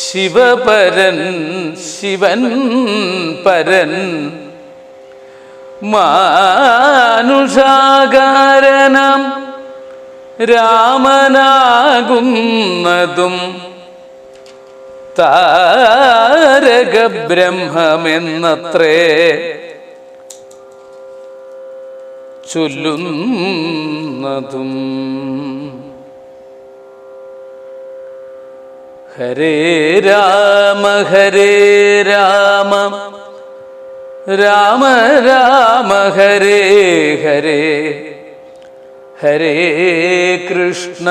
ശിവപരൻ ശിവൻ പരൻ മാനുഷാകാരനാം രാമനാകുന്നതും താരക ബ്രഹ്മമെന്നത്രേ ചൊല്ലുന്നതും. ഹരേ രാമ ഹരേ രാമ രാമ രാമ ഹരേ ഹരേ ഹരേ കൃഷ്ണ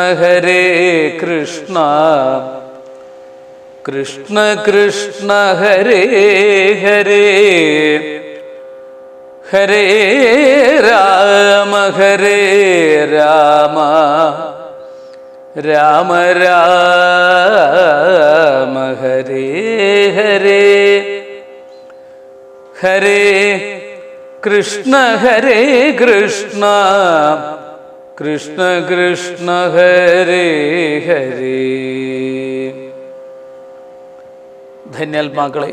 കൃഷ്ണ കൃഷ്ണ ഹരേ ഹരേ ഹരേ രാമ രാമ രാമ രാമ ഹരേ ഹരേ ഹരേ കൃഷ്ണ കൃഷ്ണ കൃഷ്ണ ഹരേ ഹരേ. ധന്യാത്മാക്കളെ,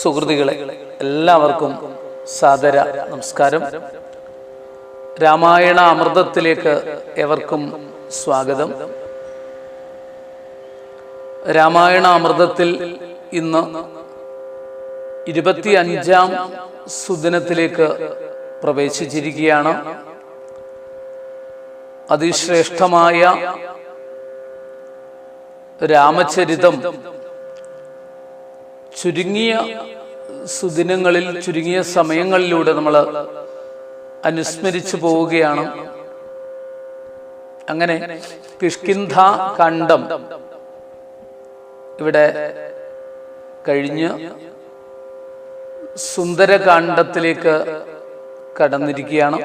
സുഹൃത്തുക്കളെ, എല്ലാവർക്കും സാദര നമസ്കാരം. രാമായണ അമൃതത്തിലേക്ക് ഏവർക്കും സ്വാഗതം. രാമായണ അമൃതത്തിൽ ഇന്ന് 25ാം സുദിനത്തിലേക്ക് പ്രവേശിച്ചിരിക്കുകയാണ്. അതിശ്രേഷ്ഠമായ രാമചരിതം ചുരുങ്ങിയ സുദിനങ്ങളിൽ, ചുരുങ്ങിയ സമയങ്ങളിലൂടെ നമ്മൾ അനുസ്മരിച്ചു പോവുകയാണ്. അങ്ങനെ കിഷ്കിന്ധ കാണ്ഡം ഇവിടെ കഴിഞ്ഞ് സുന്ദരകാണ്ഡത്തിലേക്ക് കടന്നിരിക്കുകയാണ്.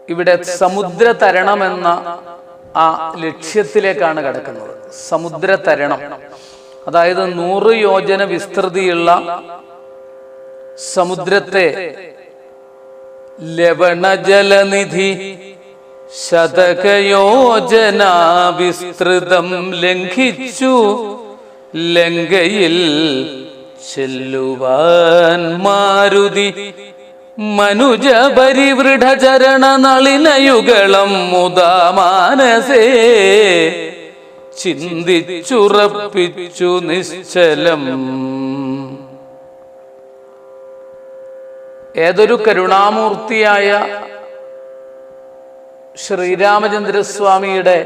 ഇവിടെ സമുദ്രതരണം എന്ന ആ ലക്ഷ്യത്തിലേക്കാണ് കടക്കുന്നത്. സമുദ്രതരണം, അതായത് 100 യോജന വിസ്തൃതിയുള്ള സമുദ്രത്തെ ലവണജലനിധി ശതകയോജന വിസ്തൃതം ലംഘിച്ചു ലങ്കയിൽ ചെല്ലുവാൻ മാരുതി മനുജ പരിവൃഢചരണ നളിനയുഗളം മുദാ മാനസേ ചിന്തിച്ചുറപ്പിച്ചു നിശ്ചലം. ഏതൊരു കരുണാമൂർത്തിയായ ശ്രീരാമചന്ദ്രസ്വാമിയുടെ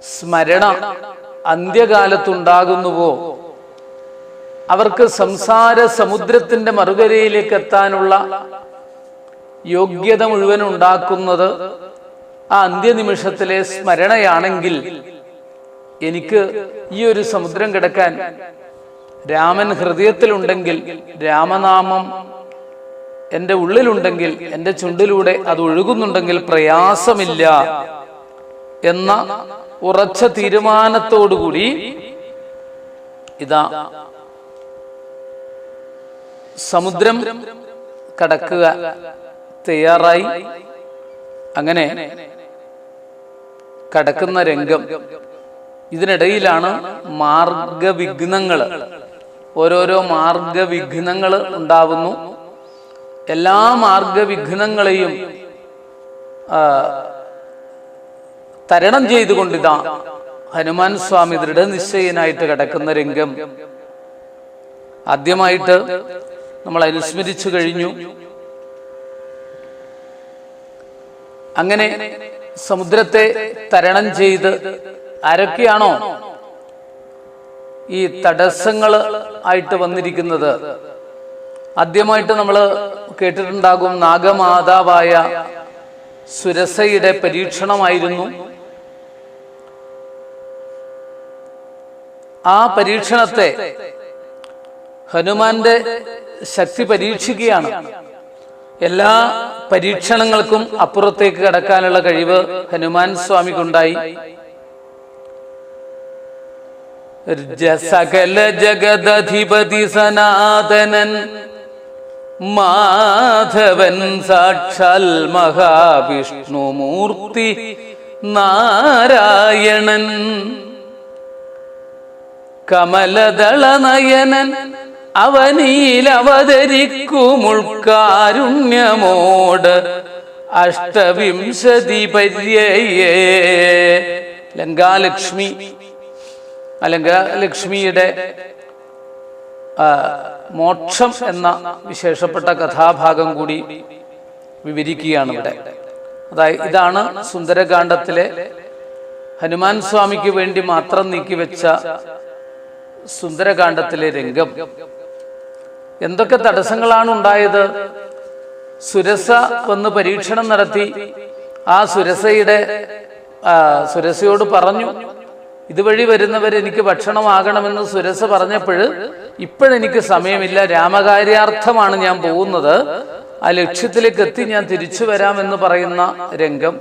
സ്മരണ അന്ത്യകാലത്തുണ്ടാകുന്നുവോ അവർക്ക് സംസാര സമുദ്രത്തിന്റെ മറുകരയിലേക്ക് എത്താനുള്ള യോഗ്യത മുഴുവൻ ഉണ്ടാക്കുന്നത് ആ അന്ത്യനിമിഷത്തിലെ സ്മരണയാണെങ്കിൽ, എനിക്ക് ഈ ഒരു സമുദ്രം കിടക്കാൻ രാമൻ ഹൃദയത്തിലുണ്ടെങ്കിൽ, രാമനാമം എൻ്റെ ഉള്ളിലുണ്ടെങ്കിൽ, എൻ്റെ ചുണ്ടിലൂടെ അത് ഒഴുകുന്നുണ്ടെങ്കിൽ പ്രയാസമില്ല എന്ന ഉറച്ച തീരുമാനത്തോടുകൂടി ഇതാ സമുദ്രം കടക്കുക തയ്യാറായി. അങ്ങനെ കടക്കുന്ന രംഗം. ഇതിനിടയിലാണ് മാർഗവിഘ്നങ്ങൾ, ഓരോരോ മാർഗവിഘ്നങ്ങൾ ഉണ്ടാവുന്നു. എല്ലാ മാർഗവിഘ്നങ്ങളെയും തരണം ചെയ്തുകൊണ്ടിതാ ഹനുമാൻ സ്വാമി ദൃഢനിശ്ചയനായിട്ട് കിടക്കുന്ന രംഗം ആദ്യമായിട്ട് നമ്മൾ അനുസ്മരിച്ചു കഴിഞ്ഞു. അങ്ങനെ സമുദ്രത്തെ തരണം ചെയ്ത് ആരൊക്കെയാണോ ഈ തടസ്സങ്ങൾ ആയിട്ട് വന്നിരിക്കുന്നത്, ആദ്യമായിട്ട് നമ്മൾ കേട്ടിട്ടുണ്ടാകും നാഗമാതാവായ സുരസയുടെ പരീക്ഷണമായിരുന്നു. ആ പരീക്ഷണത്തെ ഹനുമാന്റെ ശക്തി പരീക്ഷിക്കുകയാണ്. എല്ലാ പരീക്ഷണങ്ങൾക്കും അപ്പുറത്തേക്ക് കടക്കാനുള്ള കഴിവ് ഹനുമാൻ സ്വാമിക്കുണ്ടായി. സകല ജഗദധിപതി സനാതനൻ മാധവൻ സാക്ഷാൽ മഹാവിഷ്ണുമൂർത്തി നാരായണൻ കമലദളനയനൻ അവനീലവതരിക്കുമുൾക്കാരുണ്യമോട് അഷ്ടവിംശതി പര്യയേ. ലങ്കാലക്ഷ്മി, ലങ്കാലക്ഷ്മിയുടെ മോക്ഷം എന്ന വിശേഷപ്പെട്ട കഥാഭാഗം കൂടി വിവരിക്കുകയാണ് ഇവിടെ. അതായത് ഇതാണ് സുന്ദരകാന്ഡത്തിലെ ഹനുമാൻ സ്വാമിക്ക് വേണ്ടി മാത്രം നീക്കിവെച്ച സുന്ദരകാന്ഡത്തിലെ രംഗം. എന്തൊക്കെ തടസ്സങ്ങളാണ് ഉണ്ടായത്? സുരസ വന്ന് പരീക്ഷണം നടത്തി. ആ സുരസയോട് പറഞ്ഞു, ഇതുവഴി വരുന്നവർ എനിക്ക് ഭക്ഷണമാകണമെന്ന് സുരസ പറഞ്ഞപ്പോൾ, ഇപ്പോഴെനിക്ക് സമയമില്ല, രാമകാര്യാർത്ഥമാണ് ഞാൻ പോകുന്നത്, ആ ലക്ഷ്യത്തിലേക്ക് എത്തി ഞാൻ തിരിച്ചു വരാമെന്ന് പറയുന്ന രംഗം.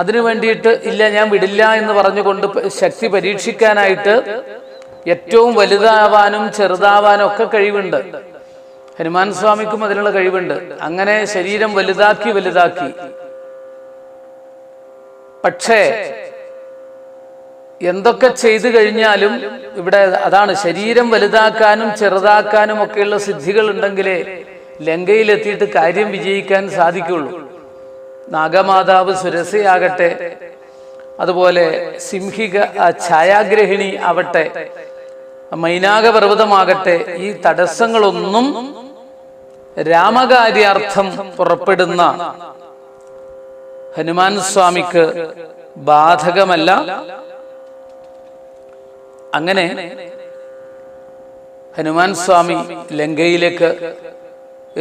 അതിനു വേണ്ടിയിട്ട് ഇല്ല, ഞാൻ വിടില്ല എന്ന് പറഞ്ഞുകൊണ്ട് ശക്തി പരീക്ഷിക്കാനായിട്ട് ഏറ്റവും വലുതാവാനും ചെറുതാവാനും ഒക്കെ കഴിവുണ്ട്. ഹനുമാൻ സ്വാമിക്കും അതിനുള്ള കഴിവുണ്ട്. അങ്ങനെ ശരീരം വലുതാക്കി പക്ഷേ എന്തൊക്കെ ചെയ്തു കഴിഞ്ഞാലും ഇവിടെ അതാണ്, ശരീരം വലുതാക്കാനും ചെറുതാക്കാനും ഒക്കെയുള്ള സിദ്ധികൾ ഉണ്ടെങ്കിലേ ലങ്കയിലെത്തിയിട്ട് കാര്യം വിജയിക്കാൻ സാധിക്കുള്ളൂ. നാഗമാതാവ് സുരസയാകട്ടെ, അതുപോലെ സിംഹിക ഛായാഗ്രഹിണി ആവട്ടെ, മൈനാകപർവ്വതമാകട്ടെ, ഈ തടസ്സങ്ങളൊന്നും രാമകാര്യാർത്ഥം പുറപ്പെടുന്ന ഹനുമാൻ സ്വാമിക്ക് ബാധകമല്ല. അങ്ങനെ ഹനുമാൻ സ്വാമി ലങ്കയിലേക്ക്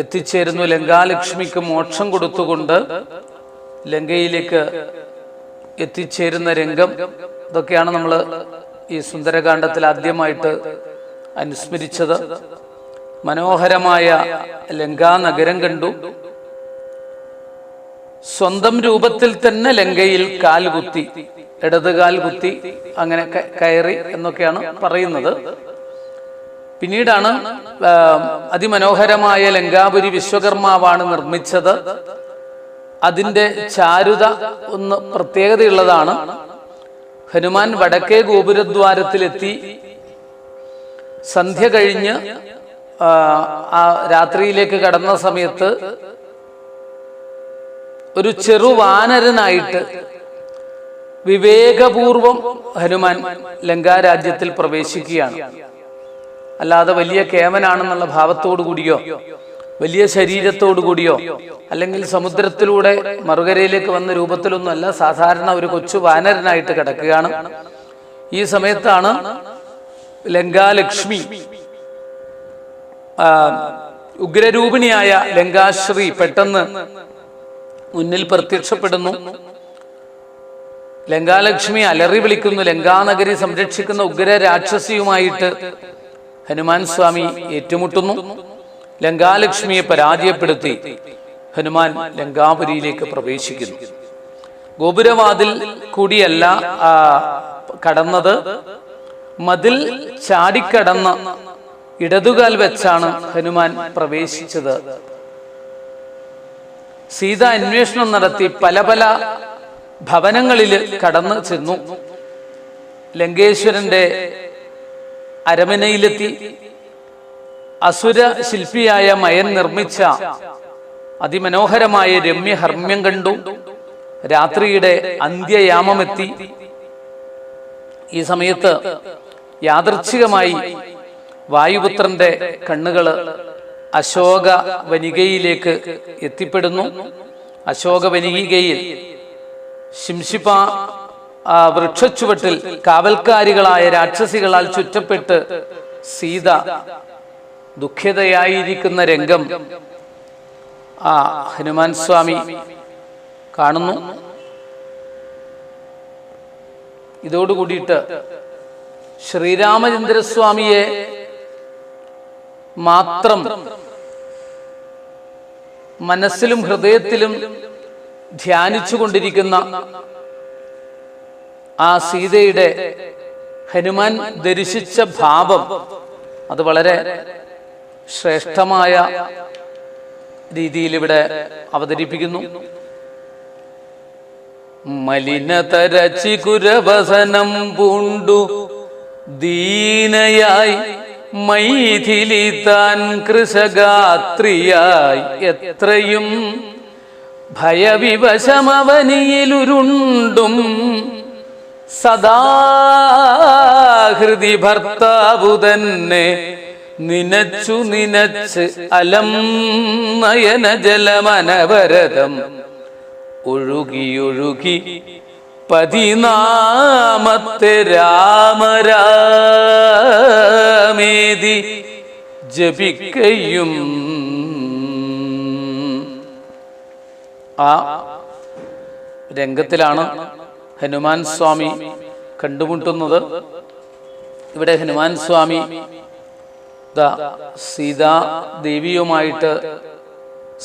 എത്തിച്ചേരുന്നു. ലങ്കാലക്ഷ്മിക്ക് മോക്ഷം കൊടുത്തുകൊണ്ട് ലങ്കയിലേക്ക് എത്തിച്ചേരുന്ന രംഗം. ഇതൊക്കെയാണ് നമ്മൾ ഈ സുന്ദരകാന്ഡത്തിൽ ആദ്യമായിട്ട് അനുസ്മരിച്ചത്. മനോഹരമായ ലങ്കാനഗരം കണ്ടു. സ്വന്തം രൂപത്തിൽ തന്നെ ലങ്കയിൽ കാൽകുത്തി, ഇടതുകാൽ കുത്തി അങ്ങനെ കയറി എന്നൊക്കെയാണ് പറയുന്നത്. പിന്നീടാണ് അതിമനോഹരമായ ലങ്കാപുരി വിശ്വകർമാവാണ് നിർമ്മിച്ചത്. അതിൻ്റെ ചാരുത ഒന്ന് പ്രത്യേകതയുള്ളതാണ്. ഹനുമാൻ വടക്കേ ഗോപുരദ്വാരത്തിലെത്തി. സന്ധ്യ കഴിഞ്ഞ് ആ രാത്രിയിലേക്ക് കടന്ന സമയത്ത് ഒരു ചെറുവാനരനായിട്ട് വിവേകപൂർവം ഹനുമാൻ ലങ്കാരാജ്യത്തിൽ പ്രവേശിക്കുകയാണ്. അല്ലാതെ വലിയ കേമനാണെന്നുള്ള ഭാവത്തോടു കൂടിയോ വലിയ ശരീരത്തോടു കൂടിയോ അല്ലെങ്കിൽ സമുദ്രത്തിലൂടെ മറുകരയിലേക്ക് വന്ന രൂപത്തിലൊന്നുമല്ല. സാധാരണ ഒരു കൊച്ചു വാനരനായിട്ട് കിടക്കുകയാണ്. ഈ സമയത്താണ് ലങ്കാലക്ഷ്മി, ഉഗ്രരൂപിണിയായ ലങ്കാശ്രീ പെട്ടെന്ന് മുന്നിൽ പ്രത്യക്ഷപ്പെടുന്നു. ലങ്കാലക്ഷ്മി അലറി വിളിക്കുന്നു. ലങ്കാനഗരി സംരക്ഷിക്കുന്ന ഉഗ്ര രാക്ഷസിയുമായിട്ട് ഹനുമാൻ സ്വാമി ഏറ്റുമുട്ടുന്നു. ലങ്കാലക്ഷ്മിയെ പരാജയപ്പെടുത്തി ഹനുമാൻ ലങ്കാപുരിയിലേക്ക് പ്രവേശിക്കുന്നു. ഗോപുരവാതിൽ കൂടിയല്ല കടന്നത്, മതിൽ ചാടിക്കടന്ന ഇടതുകാൽ വെച്ചാണ് ഹനുമാൻ പ്രവേശിച്ചത്. സീത അന്വേഷണം നടത്തി പല പല ഭവനങ്ങളിൽ കടന്നു ചെന്നു. ലങ്കേശ്വരന്റെ അരമനയിലെത്തി. അസുര ശില്പിയായ മയൻ നിർമ്മിച്ച അതിമനോഹരമായ രമ്യഹർമ്മ്യം കണ്ടു. രാത്രിയുടെ അന്ത്യയാമമെത്തി. ഈ സമയത്ത് യാദൃച്ഛികമായി വായുപുത്രന്റെ കണ്ണുകള് അശോക വനികയിലേക്ക് എത്തിപ്പെടുന്നു. അശോക വനികയിൽ ശിംശിപ വൃക്ഷച്ചുവട്ടിൽ കാവൽക്കാരികളായ രാക്ഷസികളാൽ ചുറ്റപ്പെട്ട് സീത ദുഃഖിതയായിരിക്കുന്ന രംഗം ഹനുമാൻ സ്വാമി കാണുന്നു. ഇതോടുകൂടിയിട്ട് ശ്രീരാമചന്ദ്രസ്വാമിയെ മാത്രം മനസ്സിലും ഹൃദയത്തിലും ധ്യാനിച്ചു കൊണ്ടിരിക്കുന്ന ആ സീതയുടെ ഹനുമാൻ ദർശിച്ച ഭാവം അത് വളരെ ശ്രേഷ്ഠമായ രീതിയിൽ ഇവിടെ അവതരിപ്പിക്കുന്നു. മലിനതര ചികുരവസനം പൂണ്ടു ദീനയായി മൈഥിലി താൻ കൃശഗാത്രിയായി എത്രയും ഭയവിവശമവനിയിലുരുണ്ടും സദാഹൃതി ഭർത്താവു തന്നെ നിനച്ചു നിനച്ച് അലം നയന ജലമനവരതം ഒഴുകിയൊഴുകി പതിനാമത്തെ രാമരാമേതി ജപിക്കയും ആ രംഗത്തിലാണ് ഹനുമാൻ സ്വാമി കണ്ടുമുട്ടുന്നത്. ഇവിടെ ഹനുമാൻ സ്വാമി സീതാദേവിയുമായിട്ട്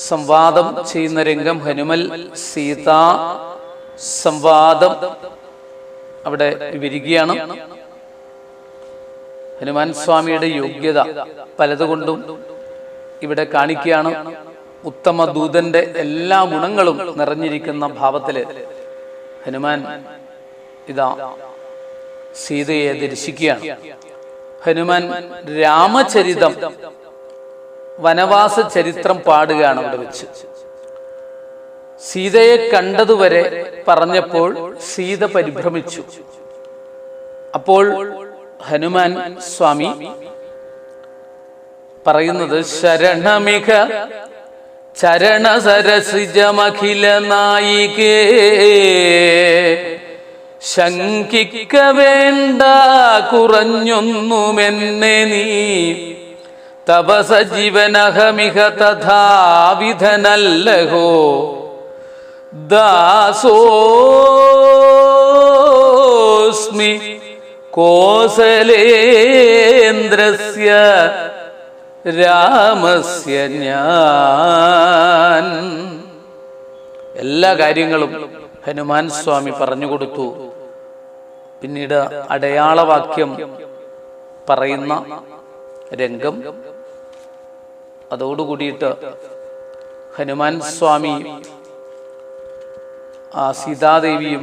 സംവാദം ചെയ്യുന്ന രംഗം, ഹനുമൽ സീതാ സംവാദം അവിടെ വിവരിക്കുകയാണ്. ഹനുമാൻ സ്വാമിയുടെ യോഗ്യത പലതുകൊണ്ടും ഇവിടെ കാണിക്കുകയാണ്. ഉത്തമ ദൂതന്റെ എല്ലാ ഗുണങ്ങളും നിറഞ്ഞിരിക്കുന്ന ഭാവത്തില് ഹനുമാൻ ഇതാ സീതയെ ദർശിക്കുകയാണ്. ഹനുമാൻ രാമചരിതം, വനവാസ ചരിത്രം പാടുകയാണ് അവിടെ വെച്ച്. സീതയെ കണ്ടതുവരെ പറഞ്ഞപ്പോൾ സീത പരിഭ്രമിച്ചു. അപ്പോൾ ഹനുമാൻ സ്വാമി പറയുന്നത്, ശരണമിക ചരണസരസിജമഖില നായികേ ശങ്കിക്ക വേണ്ട കുറഞ്ഞൊന്നുമെന്നെ നീ തപസ ജീവനഹമിഹ തഥാവിധനല്ലഹോ ദാസോസ്മി കോസലേന്ദ്രസ്യ രാമസ്യ ഞാൻ. എല്ലാ കാര്യങ്ങളും ഹനുമാൻ സ്വാമി പറഞ്ഞുകൊടുത്തു. പിന്നീട് അടയാളവാക്യം പറയുന്ന രംഗം, അതോടുകൂടിയിട്ട് ഹനുമാൻ സ്വാമി ആ സീതാദേവിയും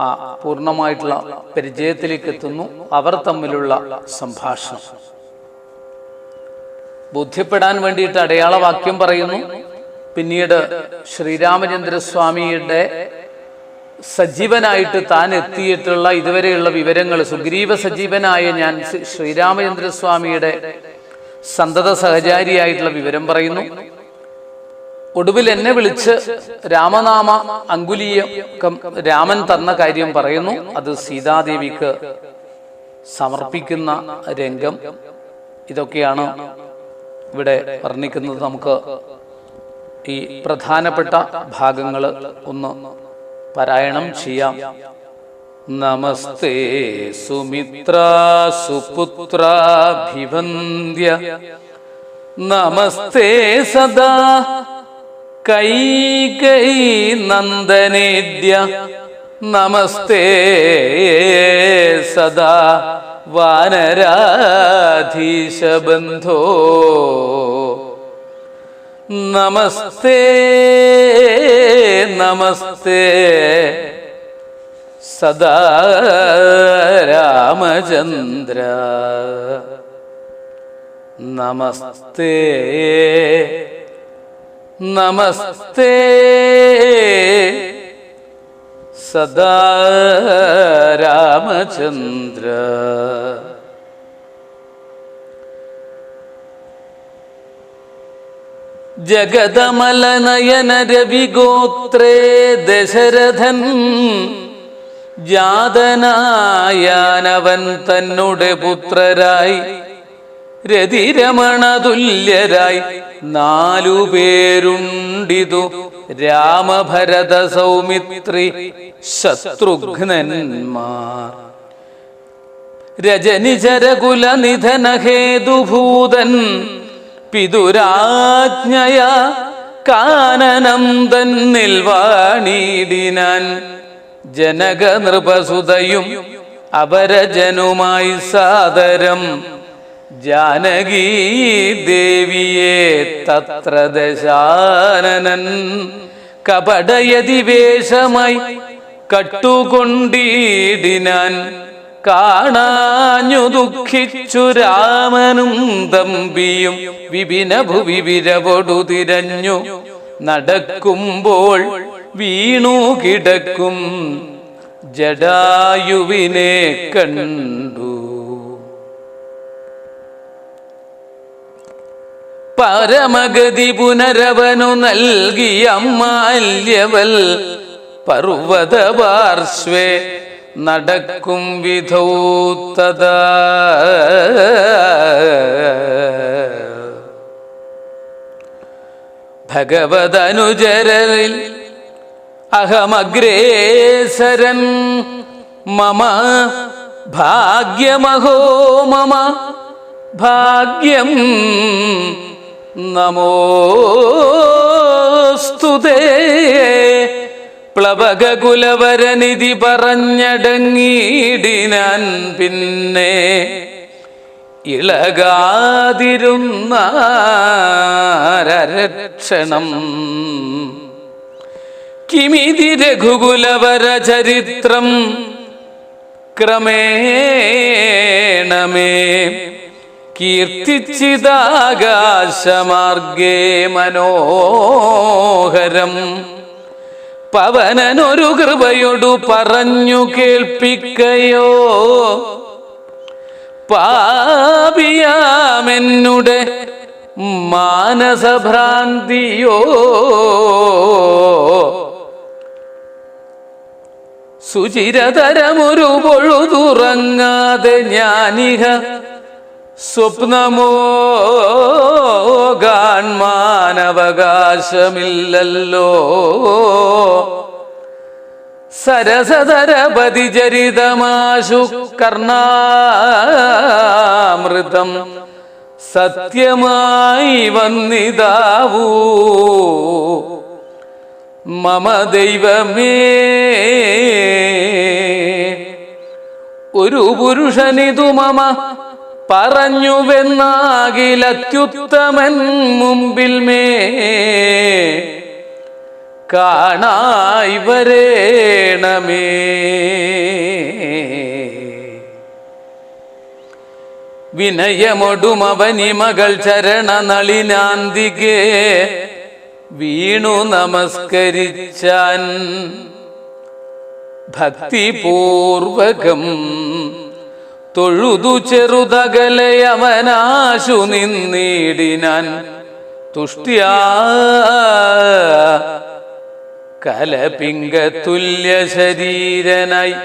ആ പൂർണ്ണമായിട്ടുള്ള പരിചയത്തിലേക്ക് എത്തുന്നു. അവർ തമ്മിലുള്ള സംഭാഷണം ബോധ്യപ്പെടാൻ വേണ്ടിയിട്ട് അടയാളവാക്യം പറയുന്നു. പിന്നീട് ശ്രീരാമചന്ദ്രസ്വാമിയുടെ സജീവനായിട്ട് താൻ എത്തിയിട്ടുള്ള ഇതുവരെയുള്ള വിവരങ്ങൾ, സുഗ്രീവ സജീവനായ ഞാൻ ശ്രീരാമചന്ദ്രസ്വാമിയുടെ സന്തത സഹചാരിയായിട്ടുള്ള വിവരം പറയുന്നു. ഒടുവിൽ എന്നെ വിളിച്ച് രാമനാമ അങ്കുലീയകം രാമൻ തന്ന കാര്യം പറയുന്നു. അത് സീതാദേവിക്ക് സമർപ്പിക്കുന്ന രംഗം. ഇതൊക്കെയാണ് ഇവിടെ വർണ്ണിക്കുന്നത്. നമുക്ക് ഈ പ്രധാനപ്പെട്ട ഭാഗങ്ങൾ ഒന്ന് പാരായണം ചെയ്യാം. നമസ്തേ സുമിത്ര സുപുത്രാഭിവന്ദ്യ നമസ്തേ സദാ കൈകൈ നന്ദനേദ്യ നമസ്തേ സദാ വാനരാധീശബന്ധോ നമസ്തേ നമസ്തേ സദാ രാമചന്ദ്ര നമസ്തേ നമസ്തേ സദാ രാമചന്ദ്ര. ജഗദമലനയന രവിഗോത്രേ ദശരഥൻ ജാതനായാനവൻ തന്നുടെ പുത്രരായി രതിരമണതുല്യരായി 4 പേരുണ്ടിതു രാമഭരത സൗമിത്രി ശത്രുഘ്നന്മാർ. രജനിചരകുല നിധനഹേതുഭൂതൻ പിതുരാജ്ഞയ കാനനം തന്നിൽ വാണിടിനാൻ. ജനക നൃപസുതയും അപരജനുമായി സാദരം ജാനകീ ദേവിയെ തത്ര ദശാനനൻ കപടയതിവേഷമായി കട്ടുകൊണ്ടിടിനാൻ. കാണാഞ്ഞു ദുഃഖിച്ചു രാമനും തമ്പിയും വിപിന ഭുവി വിരവൊടു തിരഞ്ഞു നടക്കുമ്പോൾ വീണു കിടക്കും ജടായുവിനെ കണ്ടു. പരമഗതി പുനരവനു നൽകിയ മാല്യവൽ പർവ്വത പാർശ്വേ നടക്കും വിധൗ തദാ. ഭഗവതനുചരരിൽ അഹമഗ്രേസരൻ മമ ഭാഗ്യമഹോ മമ ഭാഗ്യം നമോസ്തുതേ. പ്ലവകുലവരനിധി പറഞ്ഞടങ്ങിയിടിനാൻ. പിന്നെ ഇളകാതിരുന്നാരക്ഷണം. കിമിതി രഘുകുലവര ചരിത്രം ക്രമേണമേ കീർത്തിച്ചിതാകാശമാർഗേ മനോഹരം. പവനനൊരു കൃപയൊടു പറഞ്ഞു കേൾപ്പിക്കയോ പാപിയാമെന്നുടെ മാനസഭ്രാന്തിയോ. സുചിരതരമൊരു പൊഴുതുറങ്ങാതെ ഞാനിഹ സ്വപ്നമോ ഗാൻമാനവകാശമില്ലല്ലോ. സരസതരപതി ചരിതമാശു കർണാമൃതം സത്യമായി വന്നിതാവൂ മമ ദൈവമേ. ഒരു പുരുഷനിതു മമ പറഞ്ഞുവെന്നാകിലത്യുത്തമൻ മുമ്പിൽ മേ കാണായി വരേണമേ. വിനയമൊടുമവനി മകൾ ചരണനളിനാന്തികെ വീണു നമസ്കരിച്ചാൻ. ഭക്തിപൂർവകം തൊഴുതു ചെറുതകലയമനാശു നിന്നിടിനാൻ. തുഷ്ട്യാ കലപിംഗതുല്യ ശരീരനായി.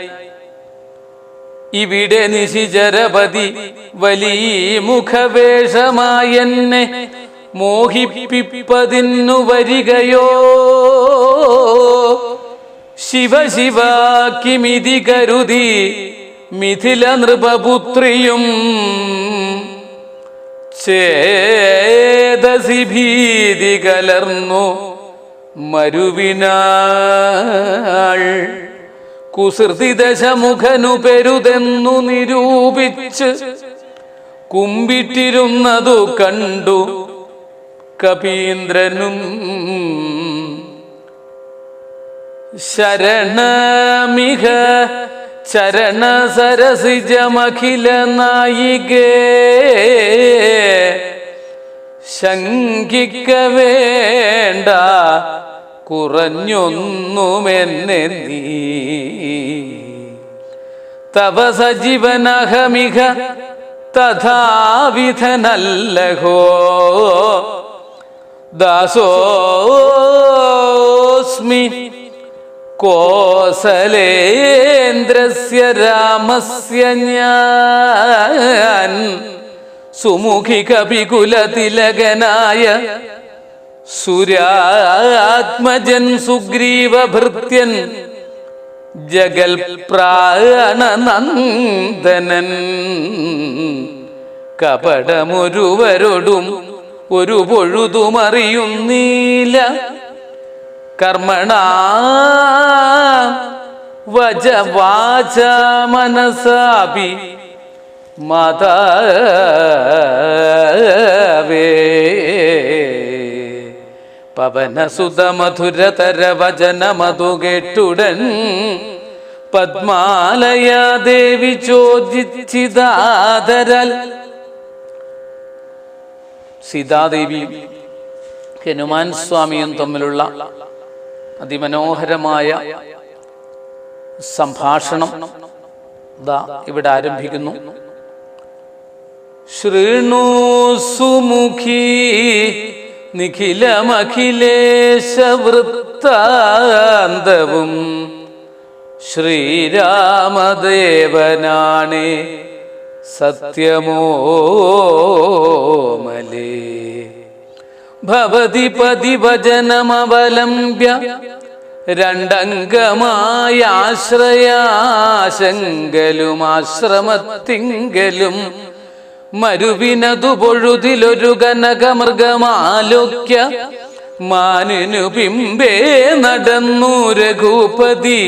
ഇവിടെ നിശിചരപതി വലിയ മുഖവേഷമായെന്നെ മോഹിപ്പിപ്പതിന്നു വരികയോ. ശിവ ശിവ കിമിതി കരുതി മിഥില നൃപപുത്രിയും ചേതസി ഭീതി കലർന്നു മരുവിനാൾ. കുസൃതി ദശമുഖനു പെരുതെന്നു നിരൂപിച്ച് കുമ്പിട്ടിരുന്നതു കണ്ടു കപീന്ദ്രനും. ശരണമിഹ ചരണ സരസിജമഖില നായികേ ശങ്കിക്ക വേണ്ട കുറഞ്ഞൊന്നുമെന്നെ നീ. തവ സജീവനഹമിഹ തഥാവിധനല്ലഹോ. ദാസോസ്മി കോസലേന്ദ്രസ്യ രാമസ്യ ഞാൻ. സുമുഖി കപികുലതിലകനായ സുരാത്മജൻ സുഗ്രീവഭൃത്യൻ ജഗൽ പ്രാണനന്ദനൻ. കപടമൊരുവരോടും ഒരു പൊഴുതുമറിയുന്നീല. കർമ്മണ വച വാച മനസാപി മാതാവേ പവനസുത മധുരതര വചനമതു കേട്ടുടൻ പദ്മാലയാ ദേവി ചോദിച്ചിതാദരാൽ. സീതാദേവിയും ഹനുമാൻ സ്വാമിയും തമ്മിലുള്ള അതിമനോഹരമായ സംഭാഷണം ഇവിടെ ആരംഭിക്കുന്നു. ശൃണു സുമുഖി നിഖിലമഖിലേശ വൃത്താന്തവും ശ്രീരാമദേവനാണേ സത്യമോമലേ. ഭവതി പതിവചനമവലംബ്യ രണ്ടംഗമായ ആശ്രയാശങ്കലും ആശ്രമത്തിങ്കലും മരുവിനതു പൊഴുതിലൊരു കനകമൃഗമാലോക്യ മാനിനു പിമ്പേ നടന്നു രഘുപതി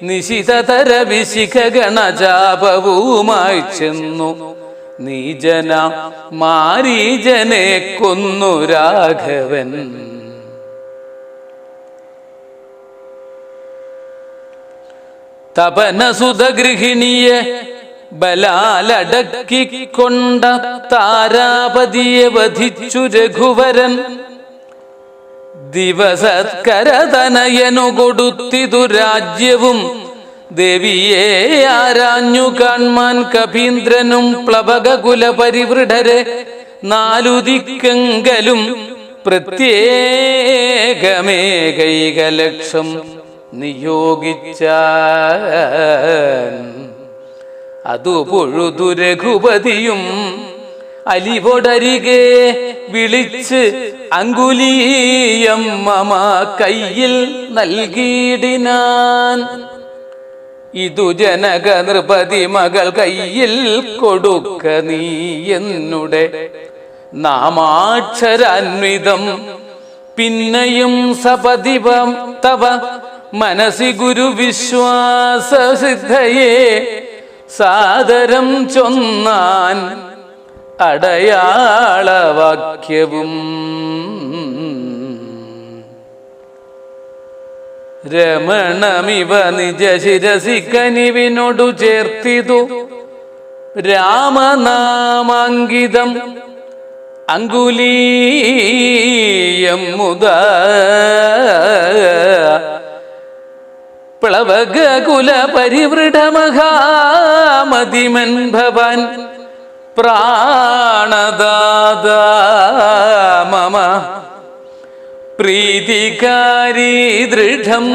നിശിതതര വിശിഖ ഗണജാപവുമായി ചെന്നു നീജന മാരീജനെ കൊന്നു രാഘവൻ. തപനസുത ഗൃഹിണിയെ ബലാലടക്കിക്കൊണ്ട താരാപതിയെ വധിച്ചു രഘുവരൻ. ദിവസത്കരതനയനു കൊടുത്തിതു രാജ്യവും ദേവിയെ ആരാഞ്ഞു കാൺമാൻ കപീന്ദ്രനും പ്ലവകുല പരിവൃഢരെ നാലുദിക്കെങ്കലും പ്രത്യേകമേകൈകലക്ഷം നിയോഗിച്ച. അതു പൊഴുതു രഘുപതിയും അലിവൊടരികെ വിളിച്ച് അങ്കുലീയം മമ കയ്യിൽ നൽകിയിടിനാൻ. ഇതു ജനക നൃപതി മകൾ കയ്യിൽ കൊടുക്ക നീ എന്നുടെ നാമാക്ഷരാന്വിതം. പിന്നെയും സപതിപം തവ മനസി ഗുരു വിശ്വാസ സിദ്ധയെ സാദരം ചൊന്നാൻ അടയാളവാക്യവും. രമണമിവ നിജ ശിരസി കനിവിനോടു ചേർത്തിതു രാമനാമാങ്കിതം അങ്കുലീയം മുദ. പ്ലവകുല പരിവൃഢമഹാമതിമൻ ഭവാൻ പ്രാണദാതാ മമ പ്രീതികാരി ദൃഢം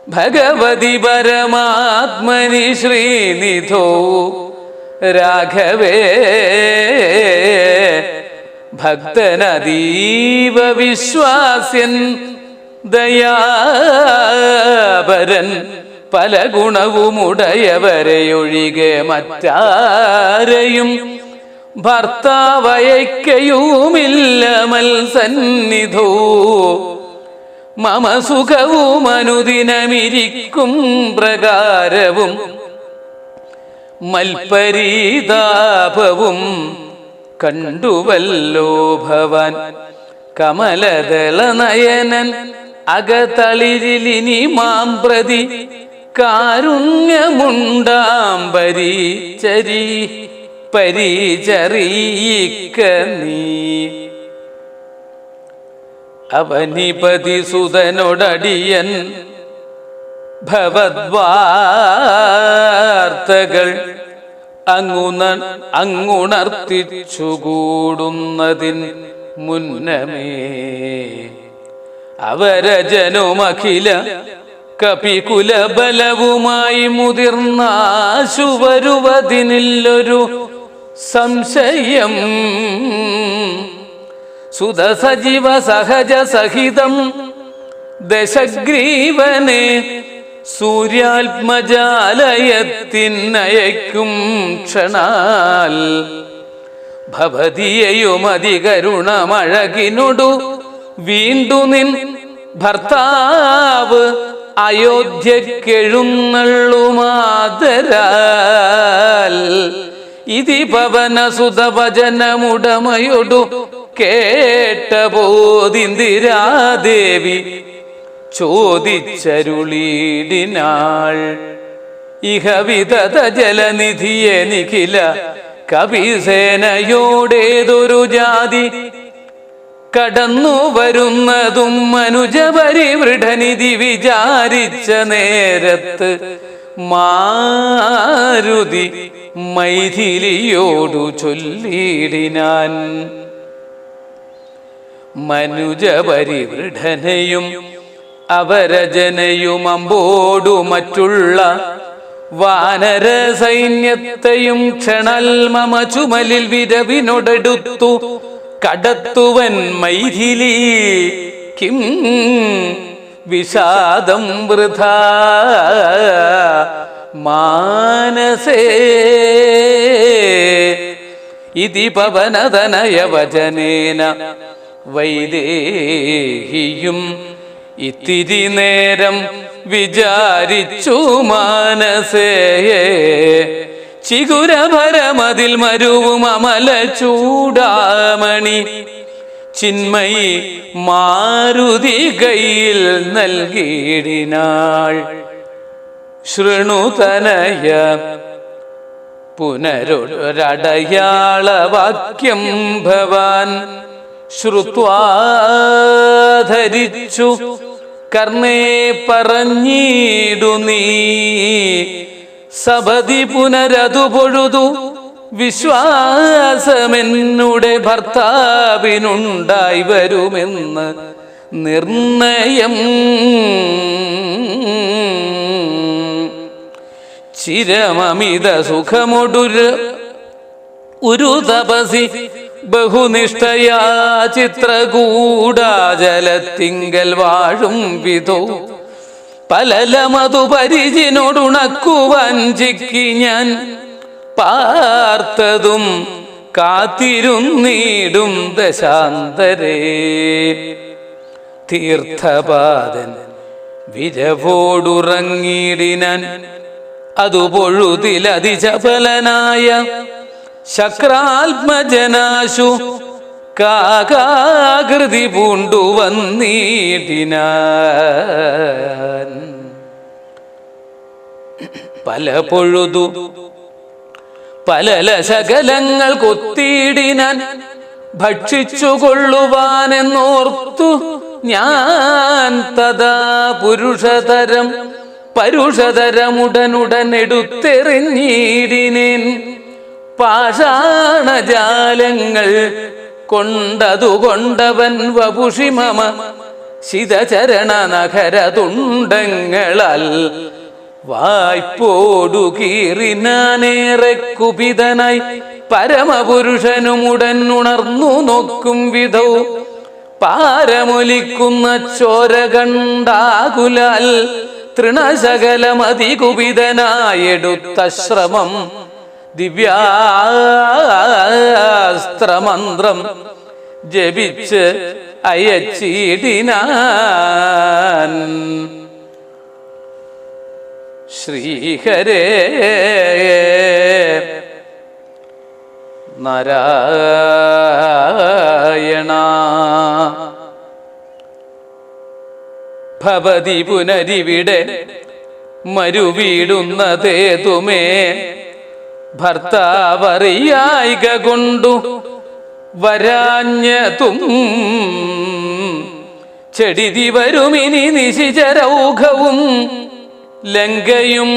ഭഗവതി പരമാത്മനി ശ്രീനിധോ രാഘവേ. ഭക്തനതീവ വിശ്വാസ്യൻ ദയാപരൻ പല ഗുണവുമുടയവരെയൊഴികെ മറ്റാരെയും ഭർത്താവയക്കയുമില്ല മൽസന്നിധോ. മമ സുഖവും അനുദിനമിരിക്കും പ്രകാരവും മൽപരീതാപവും കണ്ടുവല്ലോ ഭവാൻ. കമലദളനയനൻ അകതളിരിലിനി മാം പ്രതി കാരുണ്യമുണ്ടാം പരിചറിയിക്ക നീ. അവനിപതി സുതനോടടിയൻ ഭവദ്വാർത്തകൾ അങ്ങുണർത്തിച്ചുകൂടുന്നതിൻ മുന്നമേ അവരജനുമഖില കപികുലബലവുമായി മുതിർന്നാശു വരുവതിനില്ലൊരു സംശയം. സുതസജീവ സഹജ സഹിതം ദശഗ്രീവനെ സൂര്യാത്മജാലയത്തിനയക്കും ക്ഷണാൽ ഭവതിയെയും അതികരുണമഴകിനൊടു വീണ്ടു നിൻ ഭർത്താവ് അയോധ്യക്കെഴുന്നള്ളുമാതരാൽ. ഇതി പവനസുതവചനമുടമയൊടു കേട്ട പോതിന്ദിരാദേവി ചോദിച്ചരുളീടിനാൾ, ഇഹവിധത ജലനിധിയെ നിഖില കവിസേനയോടേതൊരു ജാതി കടന്നു വരുന്നതും മനുജപരിവൃഢനിധി വിചാരിച്ച നേരത്ത് മാരുതി മൈഥിലിയോടു ചൊല്ലിടിനാൻ. മനുജപരിവൃഢനെയും അവരജനയും അമ്പോടു മറ്റുള്ള വാനര സൈന്യത്തെയും ക്ഷണൽ മമ ചുമലിൽ വിരവിനോടെടുത്തു കടത്തുവൻ മൈഥിലി കിം വിഷാദം വൃഥാ മാനസേ ഇതി പവനതനയവചനേന വൈദേഹിയും ഇത്തിരി നേരം വിചാരിച്ചു മാനസേ. ചിഗുരഭരമതിൽ മരുവും അമല ചൂടാമണി ചിന്മയി മാരുതി കയ്യിൽ നൽകിയിടിനാൾ. ശൃണുതനയ പുനരൊരടയാളവാക്യം ഭവാൻ ശ്രുത്വാധരിച്ചു കർണേ പറഞ്ഞിടു നീ. സപതി പുനരതു പൊഴുതു വിശ്വാസമെന്നുടെ ഭർത്താവിനുണ്ടായി വരുമെന്ന് നിർണയം. ചിരമമിത സുഖമൊടുരു ഒരു തപസി ബഹുനിഷ്ഠയാ ചിത്രകൂടാജലത്തിങ്കൽ വാഴും വിധോ പലലമതു പരിചിനോടുണക്കുവഞ്ചിക്ക് ഞാൻ പാർത്തതും കാത്തിരുന്നീടും ദശാന്തരേ. തീർത്ഥപാദൻ വിരവോടുറങ്ങിടിനാൻ അതു പൊഴുതിലതിചപലനായ ശക്രാത്മജനാശു കാകാകൃതി പൂണ്ടു വന്നിടിനാൻ. പല പൊഴുതു പലല ശകലങ്ങൾ കൊത്തിയിടിനാൻ ഭക്ഷിച്ചു കൊള്ളുവാനെന്നോർത്തു ഞാൻ തഥാ പുരുഷതരം പരുഷതരമുടനുടനെടുത്തെറിഞ്ഞിടിനേൻ. പാഷാണജാലങ്ങൾ കൊണ്ടതുകൊണ്ടവൻ വപുഷി മമ ശിതചരണ നഖരതുണ്ടങ്ങളാൽ വായ്പോടു കീറിനാനേറെ കുപിതനായി പരമപുരുഷനുമുടൻ ഉണർന്നു നോക്കും വിധൗ പാരമൊലിക്കുന്ന ചോര കണ്ടാകുലാൽ തൃണശകലമതികുപിതനായെടുത്ത ശ്രമം ദിവ്യാസ്ത്രമന്ത്രം ജപിച്ച് അയച്ചിടിനാൻ. ശ്രീഹരേ നാരായണ ഭവതി പുനരിവിടെ മരുവീടുന്നതേതുമേ ഭർത്താവറിയായിക കൊണ്ടു വരാഞ്ഞതും ചെടിതി വരുമിനി നിശിചരൗഘവും ലങ്കയും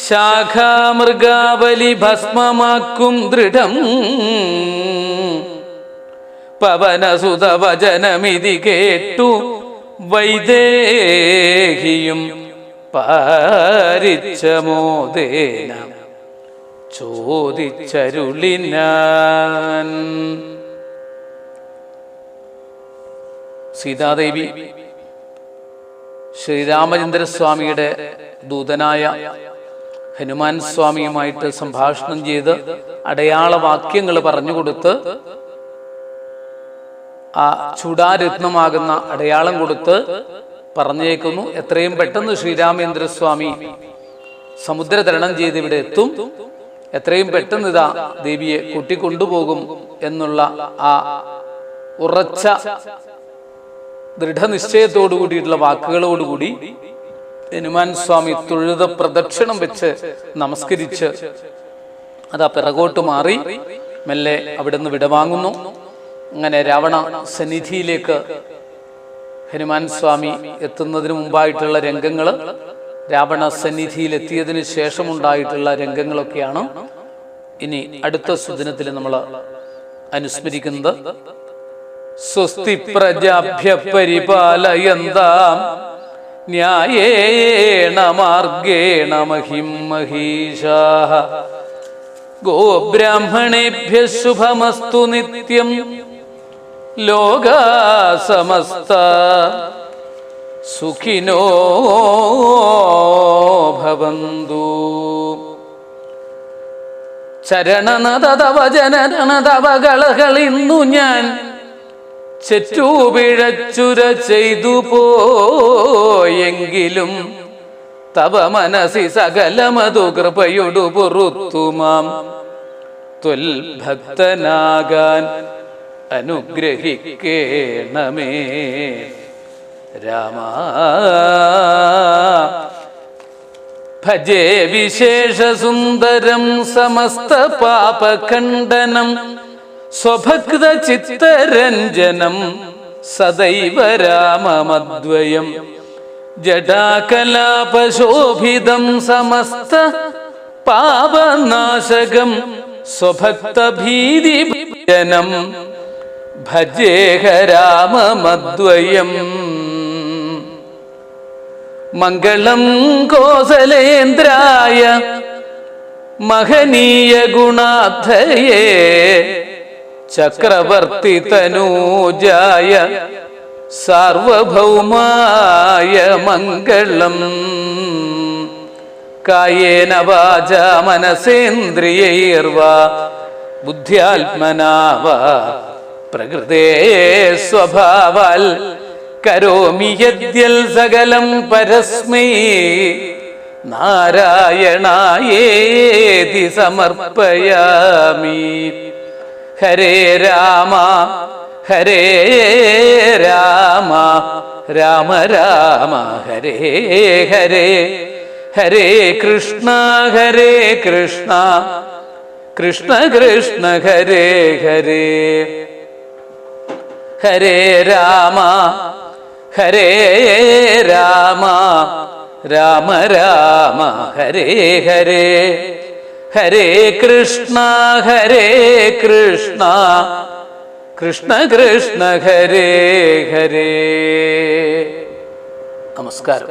ശാഖാമൃഗാവലി ഭസ്മമാക്കും ദൃഢം. പവനസുതവചനമിതി കേട്ടു വൈദേഹിയും പാരിച്ച മോദേന ചോദിച്ചരുളിനാൻ. സീതാദേവി ശ്രീരാമചന്ദ്രസ്വാമിയുടെ ദൂതനായ ഹനുമാൻ സ്വാമിയുമായിട്ട് സംഭാഷണം ചെയ്ത് അടയാളവാക്യങ്ങൾ പറഞ്ഞുകൊടുത്ത് ആ ചൂടാരത്നമാകുന്ന അടയാളം കൊടുത്ത് പറഞ്ഞേക്കുന്നു. എത്രയും പെട്ടെന്ന് ശ്രീരാമചന്ദ്രസ്വാമി സമുദ്രതരണം ചെയ്ത് ഇവിടെ എത്തും, എത്രയും പെട്ടെന്ന് ഇതാ ദേവിയെ കൂട്ടിക്കൊണ്ടുപോകും എന്നുള്ള ആ ഉറച്ച ദൃഢനിശ്ചയത്തോടു കൂടിയിട്ടുള്ള വാക്കുകളോടുകൂടി ഹനുമാൻ സ്വാമി തൊഴുത പ്രദക്ഷിണം വെച്ച് നമസ്കരിച്ച് അതാ പിറകോട്ട് മാറി മെല്ലെ അവിടുന്ന് വിടവാങ്ങുന്നു. അങ്ങനെ രാവണ സന്നിധിയിലേക്ക് ഹനുമാൻ സ്വാമി എത്തുന്നതിന് മുമ്പായിട്ടുള്ള രംഗങ്ങൾ, രാവണ സന്നിധിയിൽ എത്തിയതിനു ശേഷമുണ്ടായിട്ടുള്ള രംഗങ്ങളൊക്കെയാണ് ഇനി അടുത്ത സുദിനത്തിൽ നമ്മൾ അനുസ്മരിക്കുന്നത്. സ്വസ്തി പ്രജാഭ്യ പരിപാലയന്താം ന്യായേണ മാർഗേണ മഹിം മഹീഷാഃ ഗോബ്രാഹ്മണേഭ്യഃ ശുഭമസ്തു നിത്യം ലോകാ സമസ്താ സുഖിനോ ഭവന്തു. ചരണനതവ ജനനതവകളകളിന്നു ഞാൻ ചെറ്റുപിഴച്ചുര ചെയ്തു പോയെങ്കിലും തവ മനസി സകലമതു കൃപയൊടു പൊറുത്തുമാം ത്വൽഭക്തനാകാൻ അനുഗ്രഹിക്കേണമേ രാമ. ഭജേ വിശേഷസുന്ദരം സമസ്ത പാപഖണ്ഡനം സ്വഭക്ത ചിത്തരഞ്ജനം സദൈവ രാമമദ്വയം ജടാകലാപശോഭിതം സമസ്ത പാപനാശകം സ്വഭക്തഭീതിഭജനം ഭജേഹ രാമമദ്വയം. മംഗളം കോസലേന്ദ്രായ മഹനീയ ഗുണാധയേ ചക്രവർത്തി തനൂജായ സാർവഭൗമായ മംഗളം. കായേന വാചാ മനസേന്ദ്രിയൈർവാ ബുദ്ധ്യാത്മനാ വാ പ്രകൃതേ സ്വഭാവാൽ കരോമി യദ്യൽ സകലം പരസ്മൈ നാരായണായേതി സമർപ്പയാമി. ഹരേ രാമ ഹരേ രാമ രാമ രാമ ഹരേ ഹരേ ഹരേ കൃഷ്ണ കൃഷ്ണ കൃഷ്ണ ഹരേ ഹരേ. ഹരേ രാമ രാമ രാമ ഹരേ ഹരേ ഹരേ കൃഷ്ണ കൃഷ്ണ കൃഷ്ണ ഹരേ ഹരേ. നമസ്കാരം.